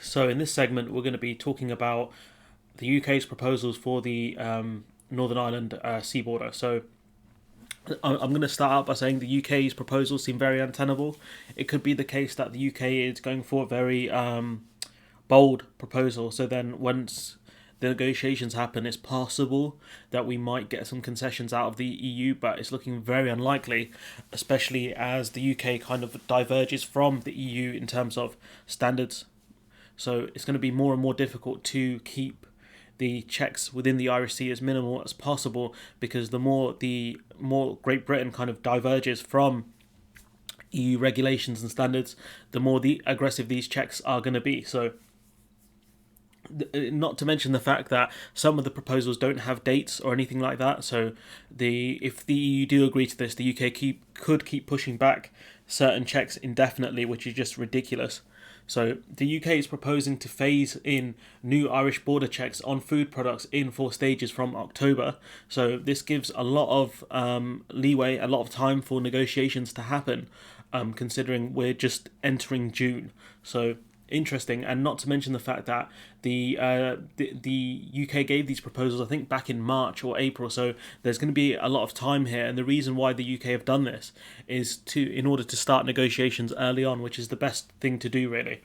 So, in this segment, we're going to be talking about the UK's proposals for the Northern Ireland sea border. So, I'm going to start out by saying the UK's proposals seem very untenable. It could be the case that the UK is going for a very bold proposal. So, then once the negotiations happen, it's possible that we might get some concessions out of the EU, but it's looking very unlikely, especially as the UK kind of diverges from the EU in terms of standards. So it's going to be more and more difficult to keep the checks within the Irish Sea as minimal as possible, because the more Great Britain kind of diverges from EU regulations and standards, the more aggressive these checks are going to be. So not to mention the fact that some of the proposals don't have dates or anything like that. So if the EU do agree to this, the UK could keep pushing back certain checks indefinitely, which is just ridiculous. So the UK is proposing to phase in new Irish border checks on food products in 4 stages from October. So this gives a lot of leeway, a lot of time for negotiations to happen, considering we're just entering June. So interesting, and not to mention the fact that the UK gave these proposals, I think, back in March or April. So there's going to be a lot of time here, and the reason why the UK have done this is in order to start negotiations early on, which is the best thing to do, really.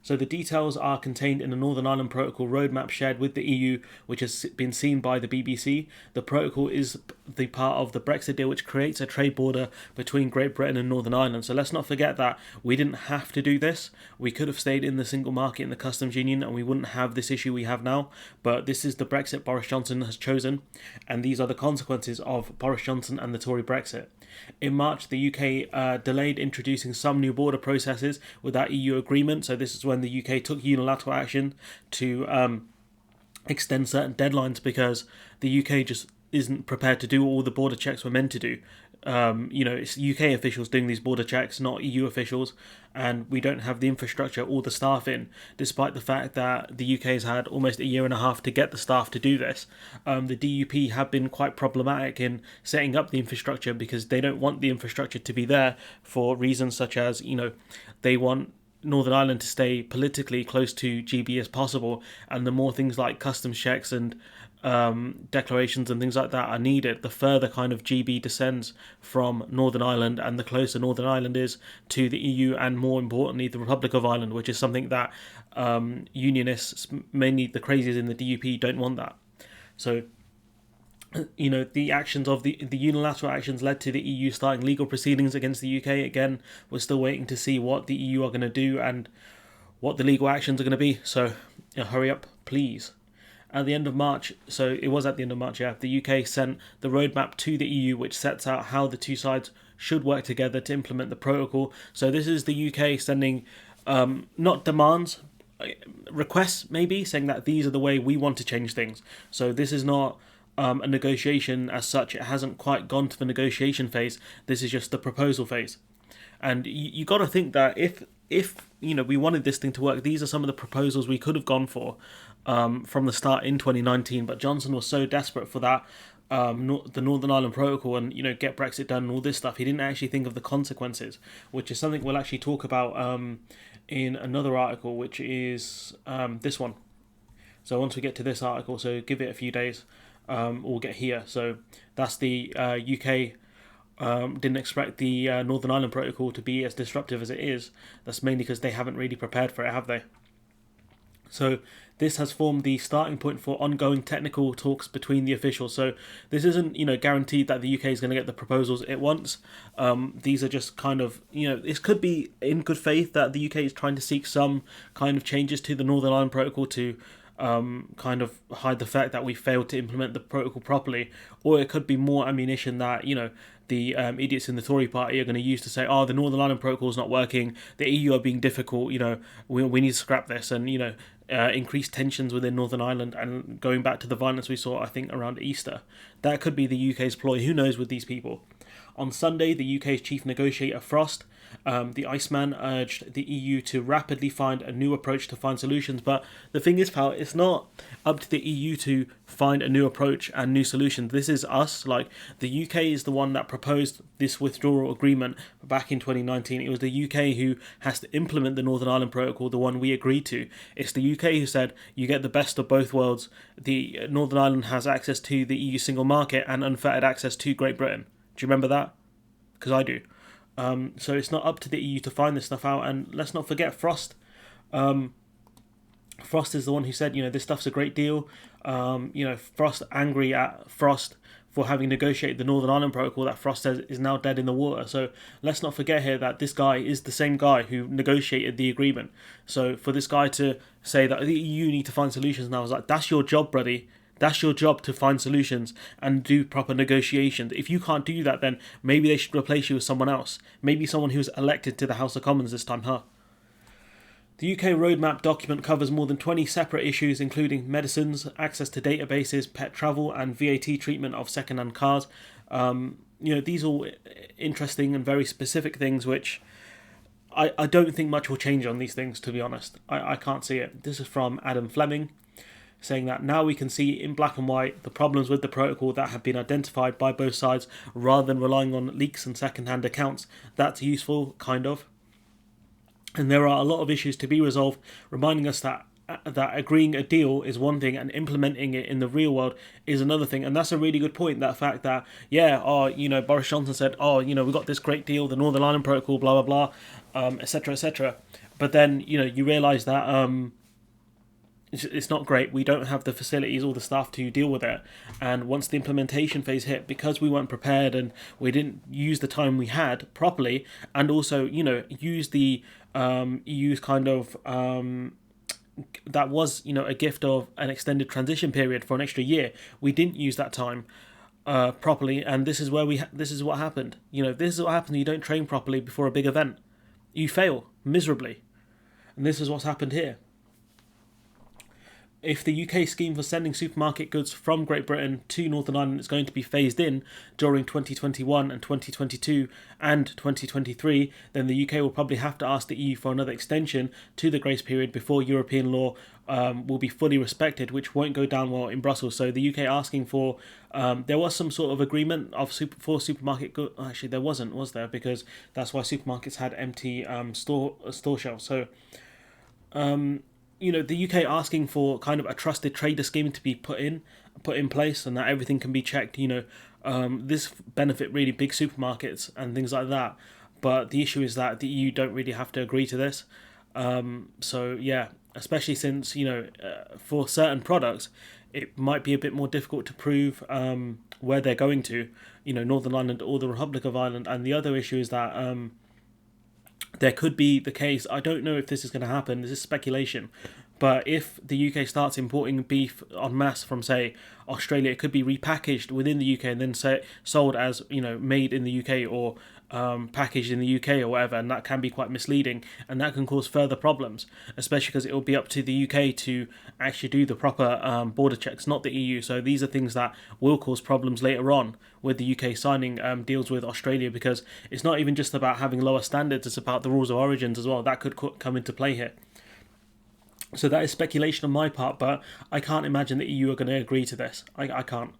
So the details are contained in the Northern Ireland Protocol roadmap shared with the EU, which has been seen by the BBC. The protocol is the part of the Brexit deal, which creates a trade border between Great Britain and Northern Ireland. So let's not forget that we didn't have to do this. We could have stayed in the single market in the customs union and we wouldn't have this issue we have now. But this is the Brexit Boris Johnson has chosen, and these are the consequences of Boris Johnson and the Tory Brexit. In March, the UK delayed introducing some new border processes without EU agreement. So this is when the UK took unilateral action to extend certain deadlines, because the UK just isn't prepared to do all the border checks we're meant to do. It's UK officials doing these border checks, not EU officials, and we don't have the infrastructure or the staff in, despite the fact that the UK has had almost a year and a half to get the staff to do this. The DUP have been quite problematic in setting up the infrastructure, because they don't want the infrastructure to be there for reasons such as, they want Northern Ireland to stay politically close to GB as possible, and the more things like customs checks and declarations and things like that are needed, the further kind of GB descends from Northern Ireland, and the closer Northern Ireland is to the EU, and more importantly the Republic of Ireland, which is something that unionists, mainly the crazies in the DUP, don't want that. So the actions of the unilateral actions led to the EU starting legal proceedings against the UK. Again, we're still waiting to see what the EU are going to do and what the legal actions are going to be. So hurry up, please. At the end of March, so it was at the end of March, yeah, the UK sent the roadmap to the EU, which sets out how the two sides should work together to implement the protocol. So this is the UK sending not demands, requests maybe, saying that these are the way we want to change things. So this is not a negotiation as such. It hasn't quite gone to the negotiation phase. This is just the proposal phase. And you got to think that if we wanted this thing to work, these are some of the proposals we could have gone for from the start in 2019. But Johnson was so desperate for that the Northern Ireland Protocol and get Brexit done and all this stuff, he didn't actually think of the consequences, which is something we'll actually talk about in another article, which is this one. So once we get to this article, so give it a few days, we'll get here. So that's the UK didn't expect the Northern Ireland Protocol to be as disruptive as it is. That's mainly because they haven't really prepared for it, have they? So this has formed the starting point for ongoing technical talks between the officials. So this isn't, guaranteed that the UK is going to get the proposals it wants. These are just kind of, this could be in good faith that the UK is trying to seek some kind of changes to the Northern Ireland Protocol to kind of hide the fact that we failed to implement the protocol properly, or it could be more ammunition that the idiots in the Tory party are going to use to say, oh, the Northern Ireland Protocol is not working, the EU are being difficult, we need to scrap this, and increase tensions within Northern Ireland, and going back to the violence we saw, I think, around Easter. That could be the UK's ploy. Who knows with these people? On Sunday, the UK's chief negotiator Frost The Iceman urged the EU to rapidly find a new approach to find solutions. But the thing is, pal, it's not up to the EU to find a new approach and new solutions. This is us. Like, the UK is the one that proposed this withdrawal agreement back in 2019. It was the UK who has to implement the Northern Ireland Protocol, the one we agreed to. It's the UK who said you get the best of both worlds. The Northern Ireland has access to the EU single market and unfettered access to Great Britain. Do you remember that? Because I do. So it's not up to the EU to find this stuff out. And let's not forget Frost. Frost is the one who said, this stuff's a great deal. Frost angry at Frost for having negotiated the Northern Ireland Protocol that Frost says is now dead in the water. So let's not forget here that this guy is the same guy who negotiated the agreement. So for this guy to say that the EU need to find solutions now, I was like, that's your job, buddy. That's your job, to find solutions and do proper negotiations. If you can't do that, then maybe they should replace you with someone else. Maybe someone who's elected to the House of Commons this time, huh? The UK roadmap document covers more than 20 separate issues, including medicines, access to databases, pet travel, and VAT treatment of second-hand cars. These are all interesting and very specific things, which I don't think much will change on these things, to be honest. I can't see it. This is from Adam Fleming, saying that now we can see in black and white the problems with the protocol that have been identified by both sides, rather than relying on leaks and second-hand accounts. That's useful, kind of. And there are a lot of issues to be resolved, reminding us that agreeing a deal is one thing and implementing it in the real world is another thing. And that's a really good point, that fact that, Boris Johnson said, we got this great deal, the Northern Ireland Protocol, blah, blah, blah, etc., etc. But then, you realise that it's not great. We don't have the facilities or the staff to deal with it. And once the implementation phase hit, because we weren't prepared and we didn't use the time we had properly, and also, use the EU's kind of that was, a gift of an extended transition period for an extra year. We didn't use that time properly, and this is where this is what happened. This is what happens when you don't train properly before a big event. You fail miserably, and this is what's happened here. If the UK scheme for sending supermarket goods from Great Britain to Northern Ireland is going to be phased in during 2021 and 2022 and 2023, then the UK will probably have to ask the EU for another extension to the grace period before European law will be fully respected, which won't go down well in Brussels. So the UK asking for, there was some sort of agreement for supermarket goods. Actually, there wasn't, was there? Because that's why supermarkets had empty store shelves. So the UK asking for kind of a trusted trader scheme to be put in place, and that everything can be checked. This benefit really big supermarkets and things like that. But the issue is that the EU don't really have to agree to this. Especially since for certain products, it might be a bit more difficult to prove where they're going to, Northern Ireland or the Republic of Ireland. And the other issue is that there could be the case, I don't know if this is going to happen, this is speculation, but if the UK starts importing beef en masse from, say, Australia, it could be repackaged within the UK and then sold as, made in the UK or packaged in the UK or whatever, and that can be quite misleading, and that can cause further problems, especially because it will be up to the UK to actually do the proper border checks, not the EU. So these are things that will cause problems later on with the UK signing deals with Australia, because it's not even just about having lower standards, it's about the rules of origins as well. That could come into play here. So that is speculation on my part, but I can't imagine the EU are going to agree to this. I can't.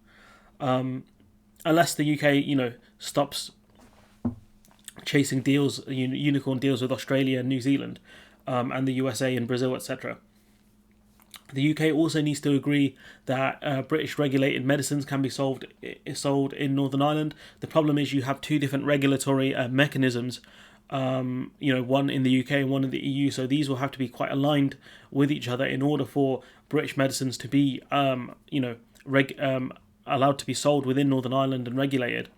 Unless the UK, stops chasing deals, unicorn deals with Australia and New Zealand, and the USA and Brazil, etc. The UK also needs to agree that British regulated medicines can be sold in Northern Ireland. The problem is you have two different regulatory mechanisms, one in the UK and one in the EU. So these will have to be quite aligned with each other in order for British medicines to be, allowed to be sold within Northern Ireland and regulated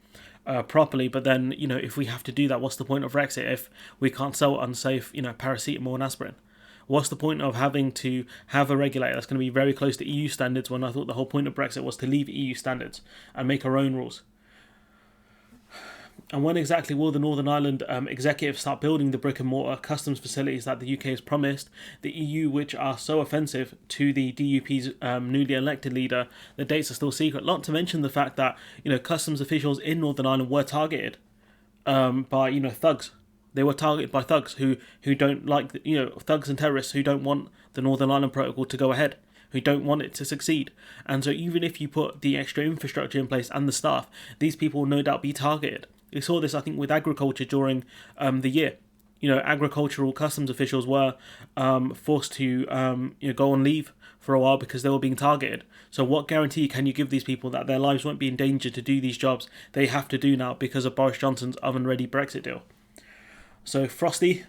properly. But then, if we have to do that, what's the point of Brexit if we can't sell unsafe, paracetamol and aspirin? What's the point of having to have a regulator that's going to be very close to EU standards when I thought the whole point of Brexit was to leave EU standards and make our own rules? And when exactly will the Northern Ireland executive start building the brick and mortar customs facilities that the UK has promised? The EU, which are so offensive to the DUP's newly elected leader, the dates are still secret. Not to mention the fact that customs officials in Northern Ireland were targeted by thugs. They were targeted by thugs who don't like, thugs and terrorists who don't want the Northern Ireland Protocol to go ahead, who don't want it to succeed. And so even if you put the extra infrastructure in place and the staff, these people will no doubt be targeted. We saw this, I think, with agriculture during the year. Agricultural customs officials were forced to go on leave for a while because they were being targeted. So what guarantee can you give these people that their lives won't be in danger to do these jobs they have to do now because of Boris Johnson's oven-ready Brexit deal? So Frosty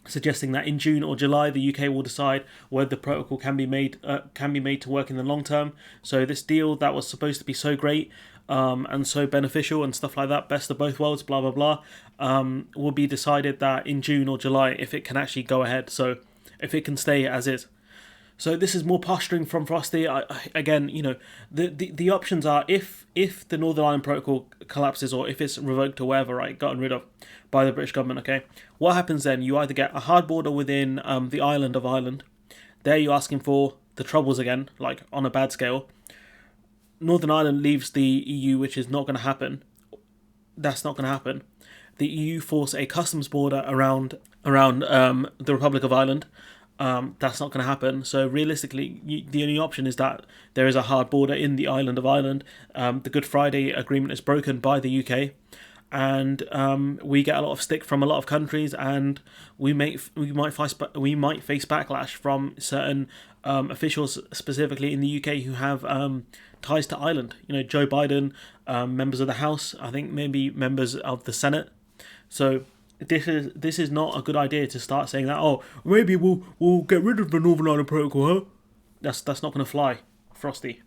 suggesting that in June or July the UK will decide whether the protocol can be made to work in the long term. So this deal that was supposed to be so great and so beneficial and stuff like that, best of both worlds, blah blah blah, will be decided that in June or July if it can actually go ahead. So if it can stay as is. So this is more posturing from Frosty. The options are if the Northern Ireland Protocol collapses or if it's revoked or whatever, right, gotten rid of by the British government, okay, what happens then? You either get a hard border within the island of Ireland. There you're asking for the Troubles again, like on a bad scale. Northern Ireland leaves the EU, which is not going to happen. That's not going to happen. The EU force a customs border around the Republic of Ireland. That's not going to happen. So realistically, the only option is that there is a hard border in the island of Ireland. The Good Friday Agreement is broken by the UK, and we get a lot of stick from a lot of countries, and we might face backlash from certain officials, specifically in the UK, who have ties to Ireland. Joe Biden, members of the House, I think maybe members of the Senate. So this is not a good idea to start saying that, oh, maybe we'll get rid of the Northern Ireland Protocol, huh? That's not going to fly, Frosty.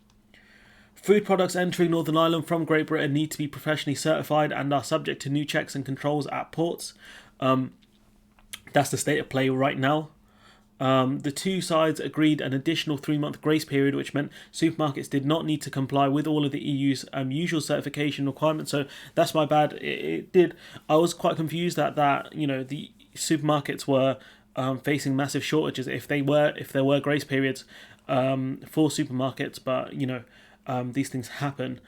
Food products entering Northern Ireland from Great Britain need to be professionally certified and are subject to new checks and controls at ports. That's the state of play right now. The two sides agreed an additional 3-month grace period, which meant supermarkets did not need to comply with all of the EU's usual certification requirements. So that's my bad. It did. I was quite confused that the supermarkets were facing massive shortages if there were grace periods for supermarkets, but these things happen.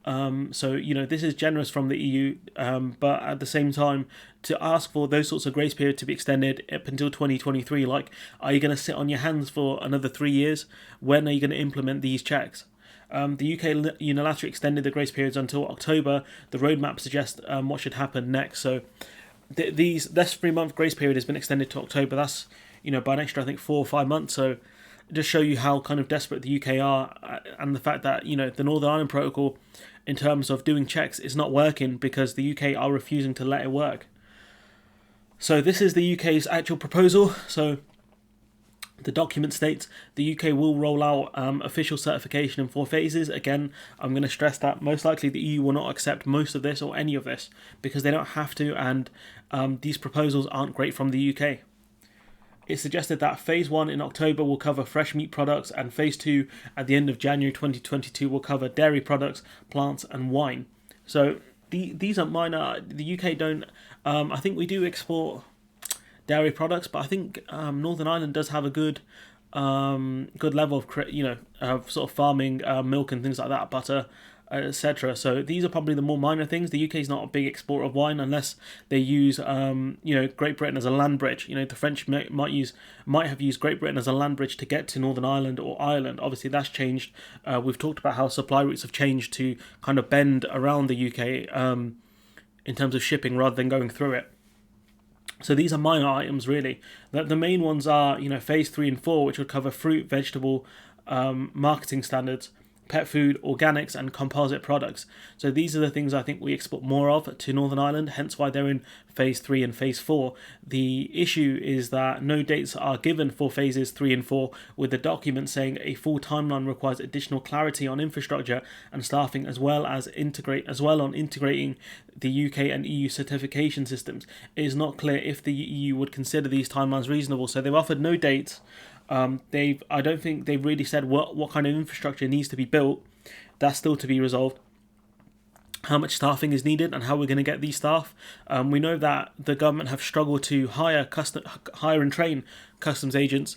So this is generous from the EU, but at the same time, to ask for those sorts of grace period to be extended up until 2023, like, are you going to sit on your hands for another 3 years? When are you going to implement these checks? The UK unilaterally extended the grace periods until October. The roadmap suggests what should happen next. So this 3-month grace period has been extended to October. That's by an extra, I think, 4 or 5 months. So just show you how kind of desperate the UK are, and the fact that the Northern Ireland Protocol, in terms of doing checks, is not working because the UK are refusing to let it work. So this is the UK's actual proposal. So the document states the UK will roll out official certification in 4 phases. Again, I'm going to stress that most likely the EU will not accept most of this or any of this because they don't have to, and these proposals aren't great from the UK. It suggested that Phase 1 in October will cover fresh meat products, and Phase 2 at the end of January 2022 will cover dairy products, plants and wine. So these are minor. The UK don't... I think we do export dairy products, but I think Northern Ireland does have a good level of sort of farming, milk and things like that, butter, etc. So these are probably the more minor things. The UK is not a big exporter of wine unless they use Great Britain as a land bridge. The French might have used Great Britain as a land bridge to get to Northern Ireland or Ireland. Obviously that's changed. We've talked about how supply routes have changed to kind of bend around the UK in terms of shipping rather than going through it. So these are minor items really. The main ones are Phase 3 and 4, which would cover fruit, vegetable, marketing standards, pet food, organics and composite products. So these are the things I think we export more of to Northern Ireland, hence why they're in Phase 3 and Phase 4. The issue is that no dates are given for Phases 3 and 4, with the document saying a full timeline requires additional clarity on infrastructure and staffing as well on integrating the UK and EU certification systems. It is not clear if the EU would consider these timelines reasonable. So they've offered no dates. I don't think they've really said what kind of infrastructure needs to be built. That's still to be resolved. How much staffing is needed and how we're going to get these staff. We know that the government have struggled to hire and train customs agents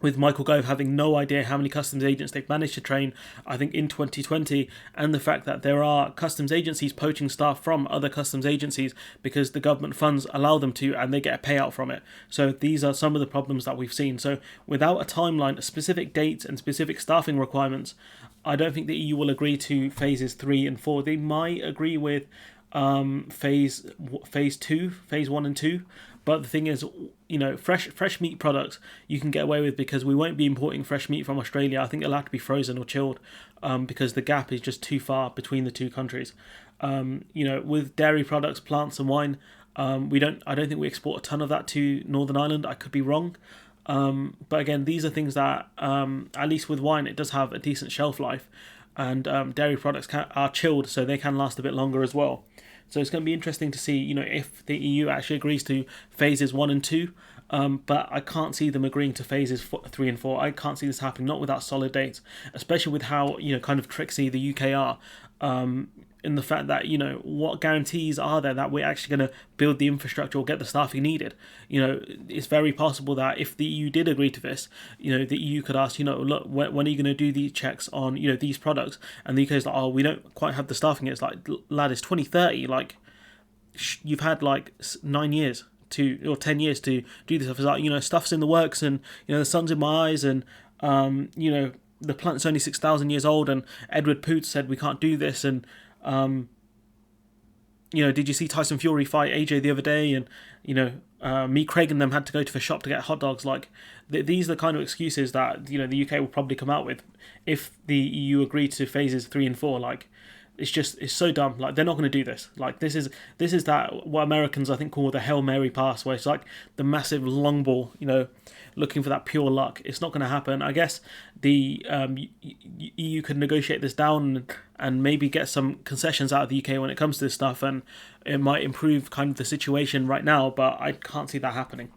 with Michael Gove having no idea how many customs agents they've managed to train, I think, in 2020, and the fact that there are customs agencies poaching staff from other customs agencies because the government funds allow them to, and they get a payout from it. So these are some of the problems that we've seen. So without a timeline, specific dates and specific staffing requirements, I don't think the EU will agree to phases 3 and 4. They might agree with phase 1 and 2. But the thing is, fresh meat products you can get away with because we won't be importing fresh meat from Australia. I think it'll have to be frozen or chilled, because the gap is just too far between the two countries. With dairy products, plants, and wine, I don't think we export a ton of that to Northern Ireland. I could be wrong. But again, these are things that, at least with wine, it does have a decent shelf life, and dairy products are chilled, so they can last a bit longer as well. So it's going to be interesting to see, if the EU actually agrees to phases 1 and 2. But I can't see them agreeing to phases 3 and 4. I can't see this happening, not without solid dates, especially with how, kind of tricksy the UK are. In the fact that, what guarantees are there that we're actually going to build the infrastructure or get the staffing needed? It's very possible that if the EU did agree to this, the EU could ask, look, when are you going to do these checks on, these products? And the UK is like, oh, we don't quite have the staffing. It's like, lad, it's 2030. Like, you've had like 9 years or 10 years to do this stuff. It's like, stuff's in the works, and, the sun's in my eyes, and, the planet's only 6,000 years old, and Edward Poots said we can't do this, and, did you see Tyson Fury fight AJ the other day? And, me, Craig, and them had to go to the shop to get hot dogs. Like, these are the kind of excuses that, the UK will probably come out with if the EU agree to phases 3 and 4. Like, it's so dumb. Like, they're not going to do this. Like, this is that what Americans, I think, call the Hail Mary pass, where it's like the massive long ball, looking for that pure luck. It's not going to happen. I guess the EU could negotiate this down and maybe get some concessions out of the UK when it comes to this stuff, and it might improve kind of the situation right now, but I can't see that happening.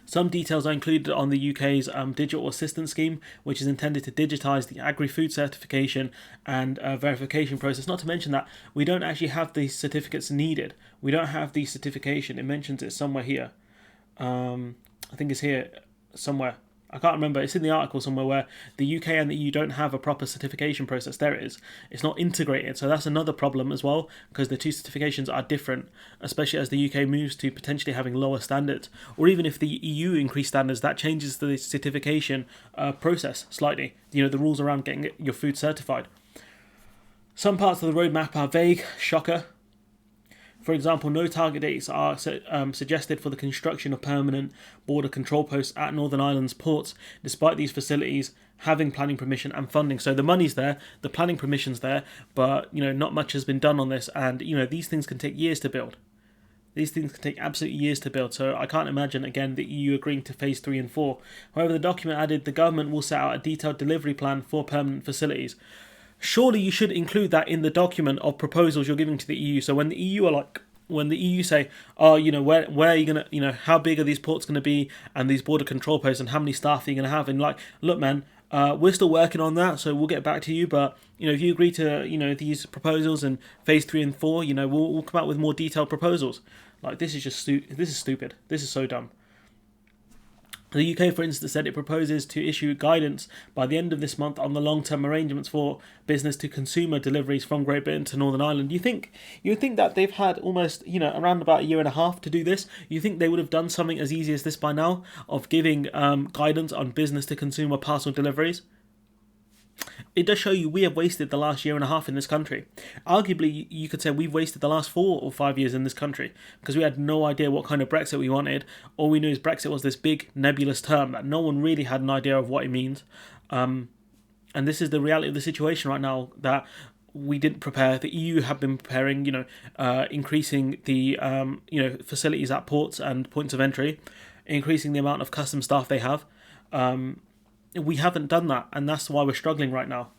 Some details are included on the UK's digital assistance scheme, which is intended to digitise the agri-food certification and verification process. Not to mention that we don't actually have these certificates needed. We don't have the certification. It mentions it somewhere here. I think it's here somewhere. I can't remember. It's in the article somewhere where the UK and the EU don't have a proper certification process. There it is. It's not integrated. So that's another problem as well, because the two certifications are different, especially as the UK moves to potentially having lower standards. Or even if the EU increase standards, that changes the certification process slightly. The rules around getting your food certified. Some parts of the roadmap are vague. Shocker. For example, no target dates are suggested for the construction of permanent border control posts at Northern Ireland's ports, despite these facilities having planning permission and funding. So the money's there, the planning permission's there, but not much has been done on this, and these things can take years to build. These things can take absolutely years to build, so I can't imagine, again, the EU agreeing to phase 3 and 4. However, the document added the government will set out a detailed delivery plan for permanent facilities. Surely you should include that in the document of proposals you're giving to the EU. So when the EU say, oh, where are you gonna, how big are these ports gonna be, and these border control posts, and how many staff are you gonna have? And like, look, man, we're still working on that, so we'll get back to you. But if you agree to, these proposals in phase 3 and 4, we'll come out with more detailed proposals. Like, this is just this is stupid. This is so dumb. The UK, for instance, said it proposes to issue guidance by the end of this month on the long-term arrangements for business-to-consumer deliveries from Great Britain to Northern Ireland. You would think that they've had almost, around about a year and a half to do this. You think they would have done something as easy as this by now, of giving guidance on business-to-consumer parcel deliveries? It does show you we have wasted the last year and a half in this country. Arguably, you could say we've wasted the last 4 or 5 years in this country, because we had no idea what kind of Brexit we wanted. All we knew is Brexit was this big nebulous term that no one really had an idea of what it means. And this is the reality of the situation right now, that we didn't prepare. The EU have been preparing, increasing the facilities at ports and points of entry, increasing the amount of custom staff they have. We haven't done that, and that's why we're struggling right now.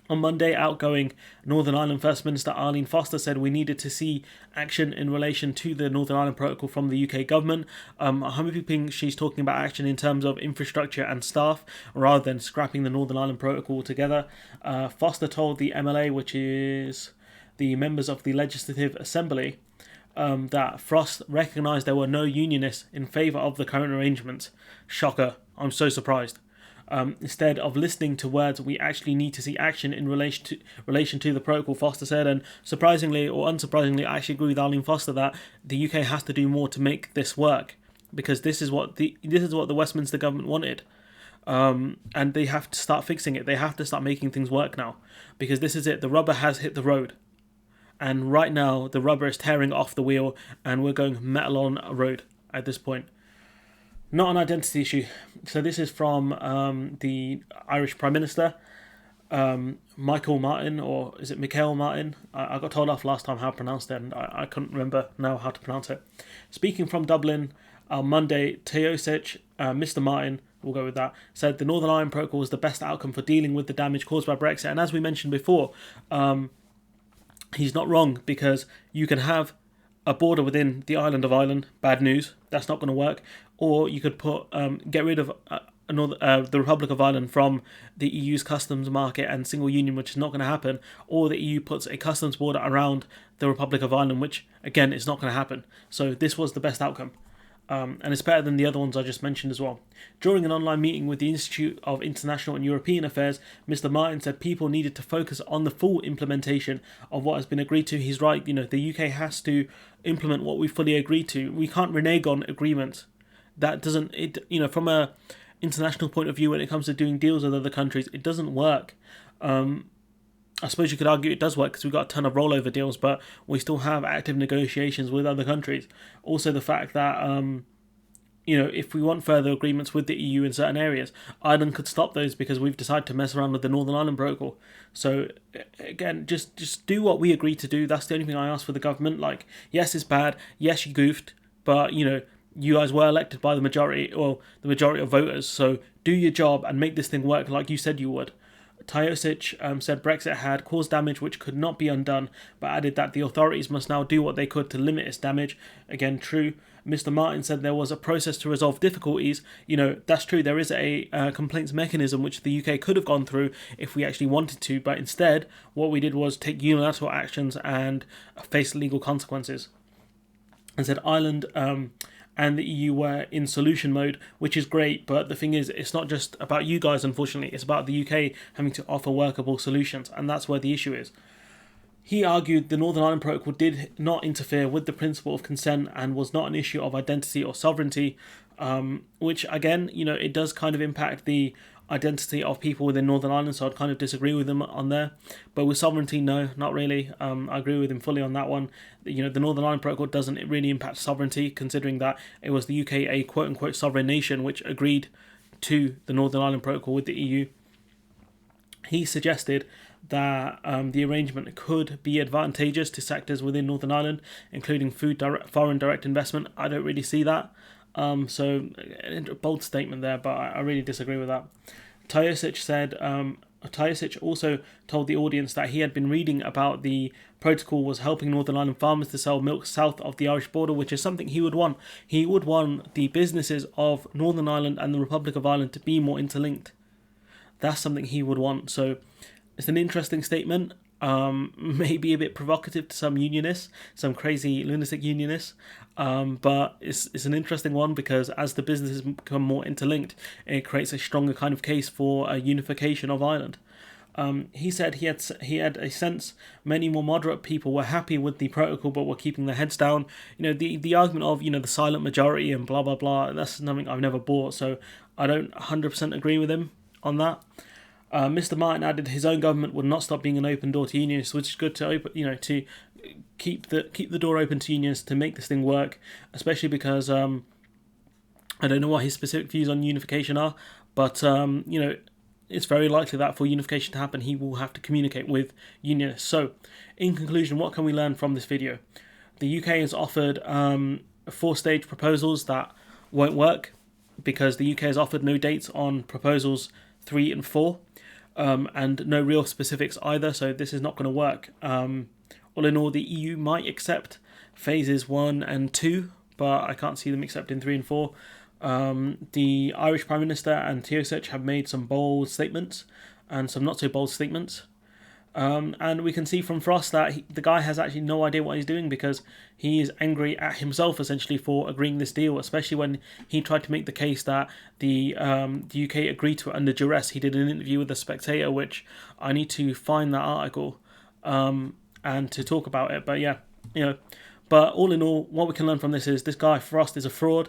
On Monday, outgoing Northern Ireland First Minister Arlene Foster said we needed to see action in relation to the Northern Ireland Protocol from the UK government. I'm hoping she's talking about action in terms of infrastructure and staff, rather than scrapping the Northern Ireland Protocol altogether. Foster told the MLA, which is the members of the Legislative Assembly, that Frost recognised there were no unionists in favour of the current arrangement. Shocker. I'm so surprised. Instead of listening to words, we actually need to see action in relation to the protocol, Foster said. And surprisingly or unsurprisingly, I actually agree with Arlene Foster that the UK has to do more to make this work, because this is what the Westminster government wanted. And they have to start fixing it. They have to start making things work now, because this is it. The rubber has hit the road. And right now, the rubber is tearing off the wheel, and we're going metal on a road at this point. Not an identity issue. So this is from the Irish Prime Minister, Michael Martin, or is it Michael Martin? I got told off last time how to pronounce it, and I couldn't remember now how to pronounce it. Speaking from Dublin on Monday, Teosic, Mr. Martin, we'll go with that, said the Northern Ireland Protocol was the best outcome for dealing with the damage caused by Brexit. And as we mentioned before, he's not wrong, because you can have a border within the island of Ireland, bad news, that's not going to work. Or you could get rid of the Republic of Ireland from the EU's customs market and single union, which is not going to happen. Or the EU puts a customs border around the Republic of Ireland, which again is not going to happen. So this was the best outcome. And it's better than the other ones I just mentioned as well. During an online meeting with the Institute of International and European Affairs, Mr. Martin said people needed to focus on the full implementation of what has been agreed to. He's right, the UK has to implement what we fully agreed to. We can't renege on agreements. That doesn't, from a international point of view, when it comes to doing deals with other countries, it doesn't work. I suppose you could argue it does work because we've got a ton of rollover deals, but we still have active negotiations with other countries. Also, the fact that, if we want further agreements with the EU in certain areas, Ireland could stop those because we've decided to mess around with the Northern Ireland Protocol. So, again, just do what we agreed to do. That's the only thing I ask for the government. Like, yes, it's bad. Yes, you goofed. But, you guys were elected by the majority, or the majority of voters. So do your job and make this thing work like you said you would. Teosic said Brexit had caused damage which could not be undone, but added that the authorities must now do what they could to limit its damage. Again, true. Mr. Martin said there was a process to resolve difficulties. That's true. There is a complaints mechanism which the UK could have gone through if we actually wanted to, but instead what we did was take unilateral actions and face legal consequences. And said Ireland and the EU were in solution mode, which is great, but the thing is, it's not just about you guys, unfortunately, it's about the UK having to offer workable solutions, and that's where the issue is. He argued the Northern Ireland Protocol did not interfere with the principle of consent and was not an issue of identity or sovereignty, which, again, it does kind of impact the identity of people within Northern Ireland, so I'd kind of disagree with him on there. But with sovereignty, no, not really. I agree with him fully on that one. The Northern Ireland Protocol doesn't really impact sovereignty, considering that it was the UK, a quote-unquote sovereign nation, which agreed to the Northern Ireland Protocol with the EU. He suggested that the arrangement could be advantageous to sectors within Northern Ireland, including foreign direct investment. I don't really see that. So a bold statement there, but I really disagree with that. Teosic also told the audience that he had been reading about the protocol was helping Northern Ireland farmers to sell milk south of the Irish border, which is something he would want. He would want the businesses of Northern Ireland and the Republic of Ireland to be more interlinked. That's something he would want. So it's an interesting statement. Maybe a bit provocative to some unionists, some crazy lunatic unionists, but it's an interesting one, because as the businesses become more interlinked, it creates a stronger kind of case for a unification of Ireland. He said he had a sense many more moderate people were happy with the protocol but were keeping their heads down. The argument of the silent majority and blah blah blah, that's something I've never bought, so I don't 100% agree with him on that. Mr. Martin added his own government would not stop being an open door to unions, which is good to to keep the door open to unions to make this thing work, especially because I don't know what his specific views on unification are, but it's very likely that for unification to happen, he will have to communicate with unionists. So, in conclusion, what can we learn from this video? The UK has offered 4-stage proposals that won't work, because the UK has offered no dates on proposals 3 and 4. And no real specifics either, so this is not going to work. All in all, the EU might accept phases 1 and 2, but I can't see them accepting 3 and 4. The Irish Prime Minister and Teosic have made some bold statements and some not so bold statements. And we can see from Frost that the guy has actually no idea what he's doing, because he is angry at himself essentially for agreeing this deal, especially when he tried to make the case that the UK agreed to it under duress. He did an interview with The Spectator, which I need to find that article and to talk about it. But yeah, you know, but all in all, what we can learn from this is this guy Frost is a fraud.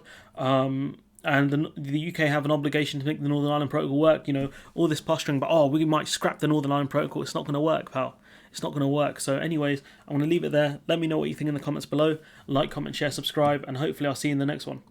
And the UK have an obligation to make the Northern Ireland Protocol work. All this posturing about, oh, we might scrap the Northern Ireland Protocol. It's not going to work, pal. It's not going to work. So anyways, I'm going to leave it there. Let me know what you think in the comments below. Like, comment, share, subscribe, and hopefully I'll see you in the next one.